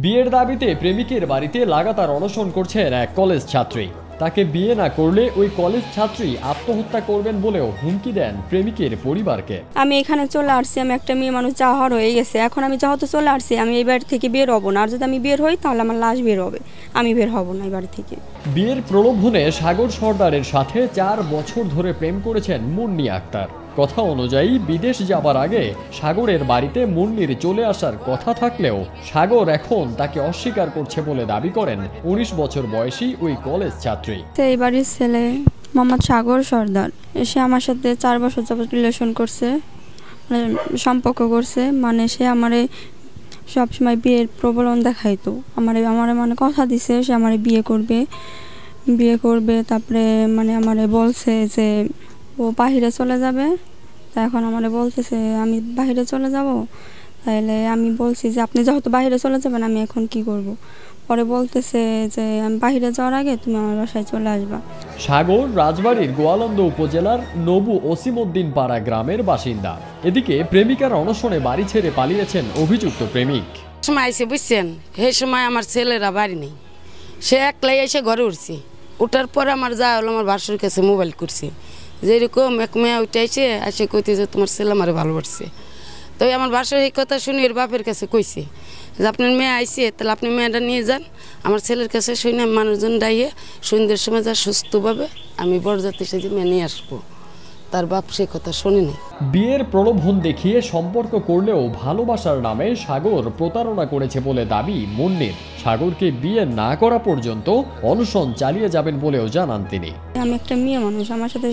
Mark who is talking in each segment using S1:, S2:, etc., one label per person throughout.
S1: বিয়ের দাবিতে প্রেমিকের বাড়িতে লাগাতার অনশন করছেন এক কলেজ ছাত্রী। তাকে বিয়ে না করলে ওই কলেজ ছাত্রী আত্মহত্যা করবেন বলেও হুমকি দেন প্রেমিকের পরিবারকে।
S2: আমি এখানে চলে আসছি, আমি একটা মেয়ে মানুষ, যাওয়ার হয়ে গেছে। এখন আমি যেহেতু চলে আসছি, আমি এই বাড়ি থেকে বের হবো না। আর যদি আমি বের হই তাহলে আমার লাশ বের হবে, আমি বের হব না এই বাড়ি থেকে।
S1: বিয়ের প্রলোভনে সাগর সর্দারের সাথে 4 বছর ধরে প্রেম করেছেন মুন্নি আক্তার। কথা অনুযায়ী বিদেশ যাবার আগে সাগরের বাড়িতে মুন্নির চলে আসার কথা থাকলেও সাগর এখন তাকে অস্বীকার করছে বলে দাবি করেন 19 বছর বয়সী ওই কলেজ ছাত্রী।
S2: এই বাড়ির ছেলে মোহাম্মদ সাগর সর্দার সে আমার সাথে 4 বছর যাবত রিলেশন করছে, মানে সম্পর্ক করছে। মানে সে আমারে সবসময় বিয়ের প্রবলন দেখাইতো। আমারে মানে কথা দিছে সে আমারে বিয়ে করবে। তারপরে মানে আমারে বলছে যে ও বাহিরে চলে যাবে। তা এখন আমারে বলতেছে আমি বাহিরে চলে যাব। তাইলে আমি বলছি যে আপনি যেহেতু বাহিরে চলে যাবেন আমি এখন কি করব। পরে বলতেছে যে আমি বাহিরে যাওয়ার আগে তুমি আমার বাসায় চলে আসবা।
S1: সাগর রাজবাড়ীর গোয়ালন্দ উপজেলার নবু ওসিমউদ্দিন পাড়া গ্রামের বাসিন্দা। এদিকে প্রেমিকার অনশনে বাড়ি ছেড়ে পালিয়েছেন অভিযুক্ত প্রেমিক।
S3: সময় এসে বুঝছেন, সেই সময় আমার ছেলেরা বাড়ি নেই, সে একলাই এসে ঘরে উঠছি। উঠার পরে আমার যা হলো আমার বাসুর কাছে মোবাইল করছি, যেরকম এক মেয়ে উঠাইছে এসে কইতে যে তোমার ছেলে আমার ভালোবাসছে। তো আমার বাসার এই কথা শুনে এর বাপের কাছে কইছে যে আপনার মেয়ে আইছে, তাহলে আপনি মেয়েটা নিয়ে যান আমার ছেলের কাছে। শুনে মানুষজন ডাইয়ে সন্ধ্যের সময় যা সুস্থভাবে আমি বরযাত্রী সেজে মেয়ে নিয়ে আসবো। তার বাপ সে কথা শোনেনি।
S1: বিয়ের প্রলোভন দেখিয়ে সম্পর্ক করলেও ভালোবাসার নামে সাগর প্রতারণা করেছে বলে দাবি মুন্নির। সাগরকে বিয়ে না করা পর্যন্ত অনশন চালিয়ে যাবেন বলেও জানান তিনি।
S2: আমি একটা মেয়ে মানুষ, আমার সাথে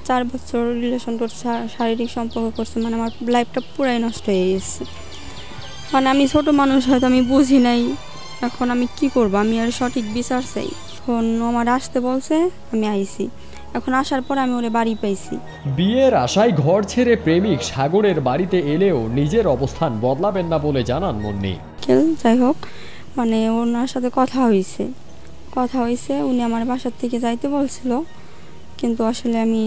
S2: 4 বছর রিলেশন করছে, শারীরিক সম্পর্ক করছে। মানে আমার লাইফটা পুরাই নষ্ট হয়ে গেছে। মানে আমি ছোট মানুষ, হয়তো আমি বুঝি নাই। এখন আমি কি করব, আমি আর সঠিক বিচার চাই। এখন আমার আসতে বলছে, আমি আইছি। এখন আসার পর আমি ওরে বাড়ি পাইছি।
S1: বিয়ের আশায় ঘর ছেড়ে প্রেমিক সাগরের বাড়িতে এলেও নিজের অবস্থান বদলাবেন না বলে জানান মুন্নি।
S2: যাই হোক, মানে ওনার সাথে কথা হয়েছে, উনি আমার বাসার থেকে যাইতে বলছিল, কিন্তু আসলে আমি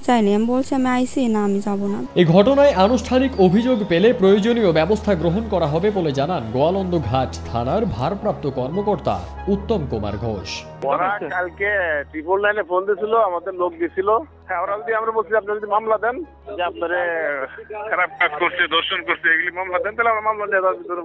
S2: যাইনি। আমি বলছি আমি আইছি না, আমি যাব না।
S1: এই ঘটনায় আনুষ্ঠানিক অভিযোগ পেলে প্রয়োজনীয় ব্যবস্থা গ্রহণ করা হবে বলে জানান গোয়ালন্দ ঘাট থানার ভারপ্রাপ্ত কর্মকর্তা উত্তম কুমার ঘোষ।
S4: ওরা কালকে 999 ফোন দিয়েছিল, আমাদের লোক দিয়েছিল। হ্যাঁ, ওরা যদি আমরা বলছি আপনি যদি মামলা দেন যে আপনারা খারাপ কাজ করছে, দর্শন করছে, এগুলি মামলা দেন, তাহলে আমরা মামলা নিয়ে যাওয়ার ভিতরে